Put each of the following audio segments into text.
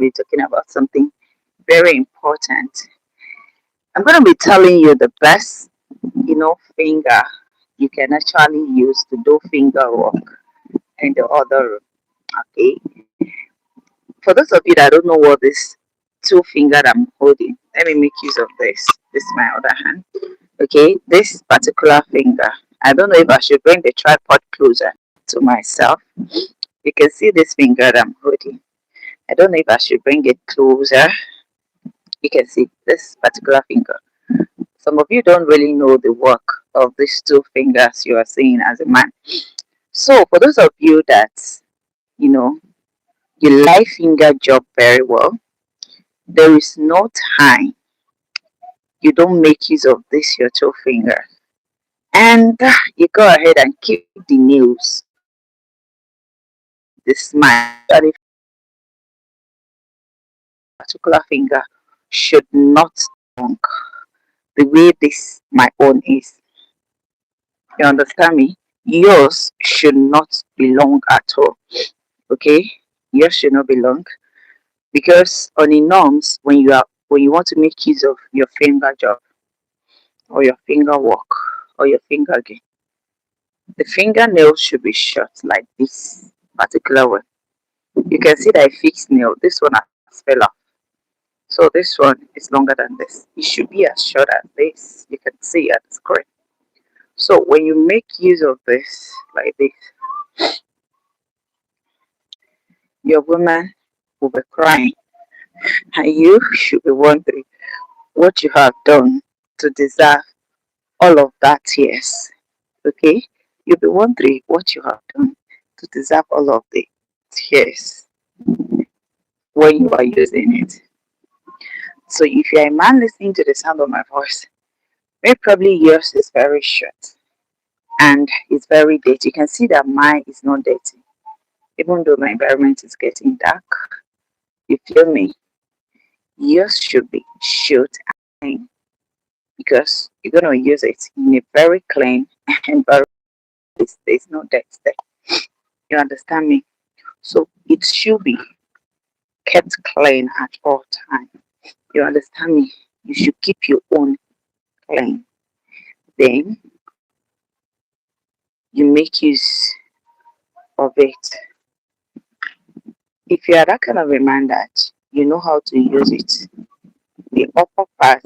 be talking about something very important. I'm going to be telling you the best, finger you can actually use to do finger work in the other room. Okay. For those of you that don't know what this two finger I'm holding, let me make use of this. This is my other hand. Okay, this particular finger. I don't know if I should bring the tripod closer to myself. You can see this finger that I'm holding. I don't know if I should bring it closer. You can see this particular finger. Some of you don't really know the work of these two fingers you are seeing as a man. So for those of you that, you know, you like finger job very well, there is no time you don't make use of this your two finger. And you go ahead and keep the nails, the smile. And if particular finger should not long the way this my own is. You understand me? Yours should not be long at all. Okay? Yours should not be long because on the norms when you want to make use of your finger job or your finger work or your finger game, the fingernail should be short like this particular one. You can see that I fixed nail. This one has fell off. So this one is longer than this. It should be as short as this. You can see at the screen. So when you make use of this like this, your woman will be crying and you should be wondering what you have done to deserve all of that tears. Okay? You'll be wondering what you have done to deserve all of the tears when you are using it. So if you're a man listening to the sound of my voice, maybe probably yours is very short and it's very dirty. You can see that mine is not dirty. Even though my environment is getting dark, you feel me? Yours should be short and clean because you're gonna use it in a very clean environment. There's no dirt there. You understand me? So it should be kept clean at all times. You understand me? You should keep your own clean. Then you make use of it. If you are that kind of a man that you know how to use it, the upper part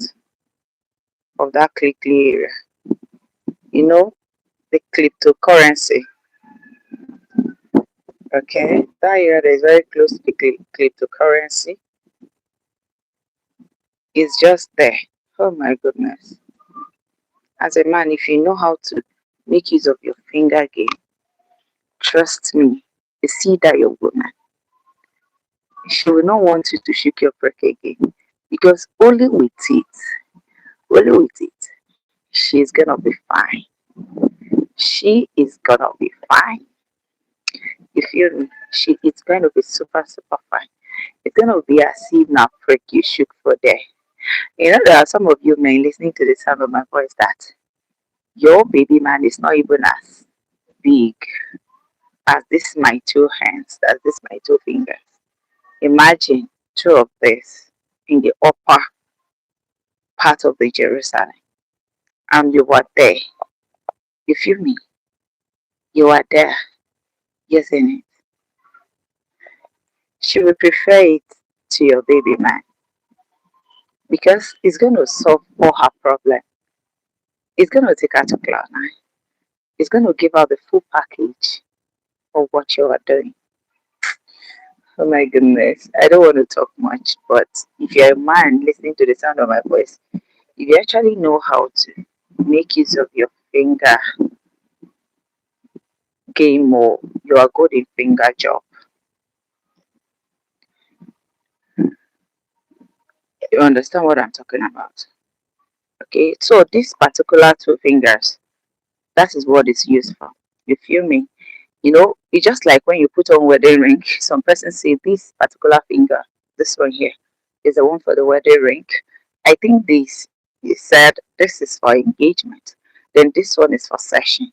of that clickly area, you know, the cryptocurrency, okay, that area that is very close to the cryptocurrency is just there. Oh my goodness. As a man, if you know how to make use of your finger game, trust me, you see that your woman, she will not want you to shake your break again because only with it, she's gonna be fine. She is gonna be fine. You feel me? She is going to be super, super fine. It's gonna be as if now prick you shook for there. You know, there are some of you men listening to the sound of my voice that your baby man is not even as big as this my two hands, as this my two fingers. Imagine two of this in the upper part of the Jerusalem, and you were there. You feel me? You are there using it. She will prefer it to your baby man because it's going to solve all her problems. It's going to take her to cloud nine. It's going to give her the full package of what you are doing. Oh my goodness. I don't want to talk much, but if you're a man listening to the sound of my voice, if you actually know how to make use of your finger game or you are good in finger job, you understand what I'm talking about. Okay, so this particular two fingers, that is what it's used for. You feel me? You know, it's just like when you put on wedding ring. Some person say this particular finger, this one here, is the one for the wedding ring. I think this, you said this is for engagement. Then this one is for session.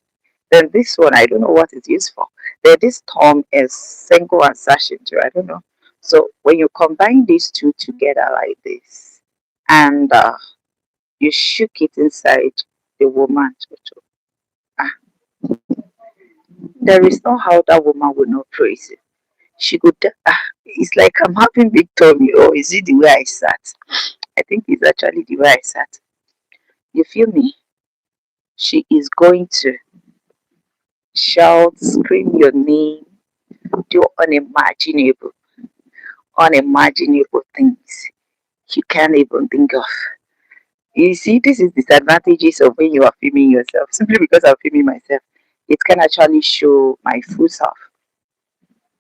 Then this one, I don't know what it's used for. Then this thumb is single and session too. I don't know. So when you combine these two together like this, and you shook it inside the woman, ah, there is no how that woman will not praise it. She could, it's like I'm having big tummy, or is it the way I sat? I think it's actually the way I sat. You feel me? She is going to shout, scream your name, do unimaginable things you can't even think of. You see, this is disadvantages of when you are filming yourself. Simply because I'm filming myself, it can actually show my full self.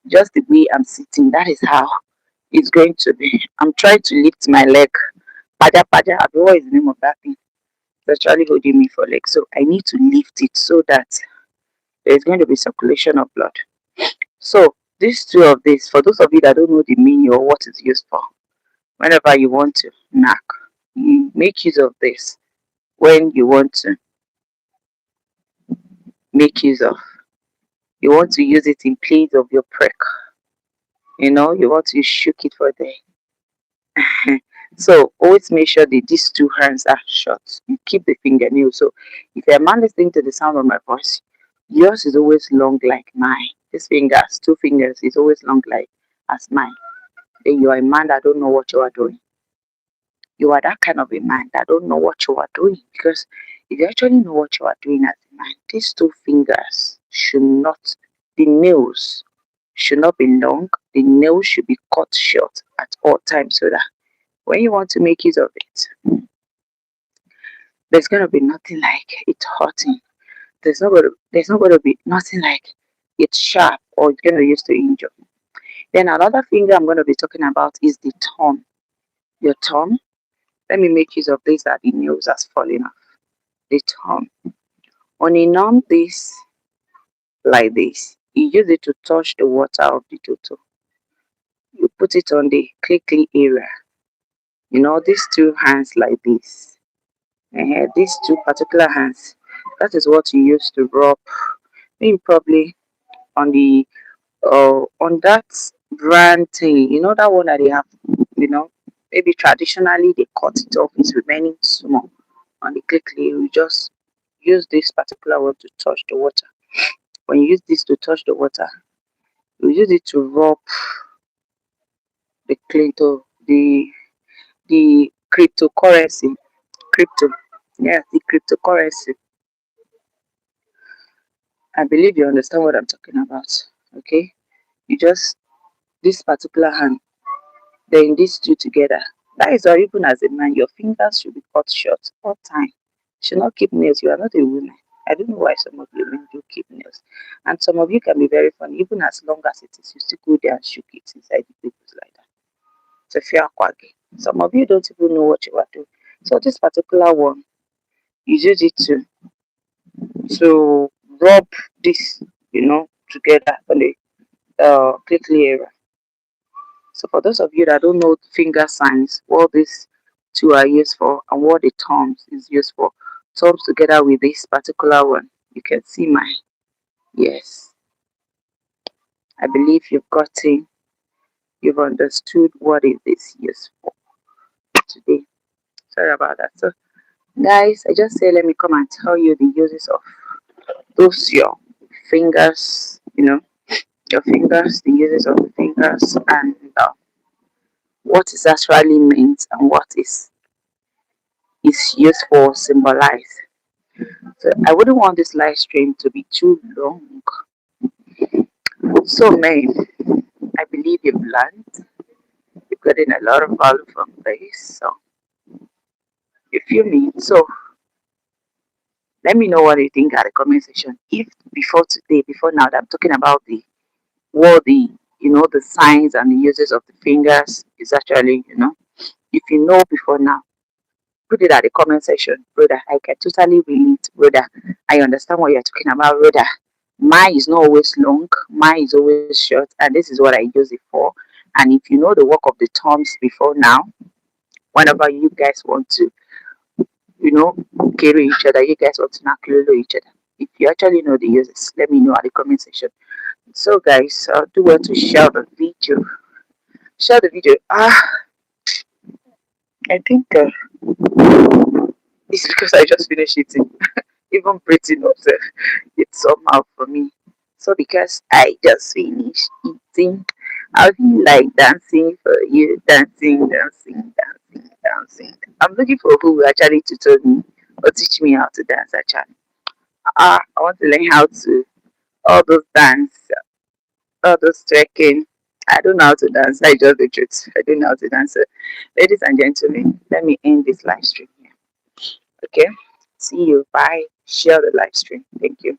Just the way I'm sitting, that is how it's going to be. I'm trying to lift my leg. Paja paja, what is the name of that thing? It's actually holding me for leg. So I need to lift it so that there's going to be circulation of blood. So these two of these, for those of you that don't know the meaning or what it's used for, whenever you want to knock, you make use of this. When you want to make use of, you want to use it in place of your prick. You want to shook it for there. So always make sure that these two hands are short. You keep the fingernail. So if a man listening to the sound of my voice, yours is always long like mine. This fingers, two fingers, is always long like as mine. Then you are a man that don't know what you are doing. You are that kind of a man that don't know what you are doing, because if you actually know what you are doing as a man, these two fingers should not, the nails should not be long. The nails should be cut short at all times, so that when you want to make use of it, there's gonna be nothing like it hurting. There's not gonna be nothing like it's sharp or it's gonna use to injure. Then another finger I'm gonna be talking about is the thumb. Your thumb. Let me make use of this that the nails has fallen off. The thumb. On a numb this like this, you use it to touch the water of the toto. You put it on the clickly area. These two hands like this. These two particular hands. That is what you use to rub. Maybe probably on the on that brand thing. That one that they have. You know, maybe traditionally they cut it off. It's remaining small on the clickly. You just use this particular one to touch the water. When you use this to touch the water, you use it to rub the crypto, the cryptocurrency, crypto. Yeah, the cryptocurrency. I believe you understand what I'm talking about. Okay, you just this particular hand, then these two together. That is why even as a man, your fingers should be cut short all time. You should not keep nails. You are not a woman. I don't know why some of you men do keep nails, and some of you can be very funny. Even as long as it is, you still go there and shook it inside the people's like that. So fear quaggy. Some of you don't even know what you are doing. So this particular one, you use it to rub this, together on the clitoral area. So for those of you that don't know finger signs, what these two are used for and what the thumbs is used for, thumbs together with this particular one, you can see mine. Yes, I believe you've understood what it is used for today. Sorry about that. So guys, I just say let me come and tell you the uses of those your fingers, your fingers, the uses of the fingers, and what is actually meant and what is used for symbolize. So I wouldn't want this live stream to be too long. So man, I believe you've learned. You've gotten a lot of value from this. So you feel me? So let me know what you think at the comment section. If before today, before now that I'm talking about what the signs and the uses of the fingers is actually, if you know before now, put it at the comment section, brother. I can totally relate, brother. I understand what you're talking about, brother. Mine is not always long, mine is always short, and this is what I use it for. And if you know the work of the thumbs before now, whenever you guys want to, you know, carry each other, you guys want to knock each other. If you actually know the uses, let me know at the comment section. So guys, do well to share the video share the video. I think it's because I just finished eating. Even breathing observe it's somehow for me. So because I just finished eating, I'll be like dancing for you, dancing, dancing, dancing, dancing. I'm looking for who will actually tutor me or teach me how to dance actually. I want to learn how to all those dance, all those trekking. I don't know how to dance. I just the truth. I don't know how to dance. So, ladies and gentlemen, let me end this live stream here. Okay. See you. Bye. Share the live stream. Thank you.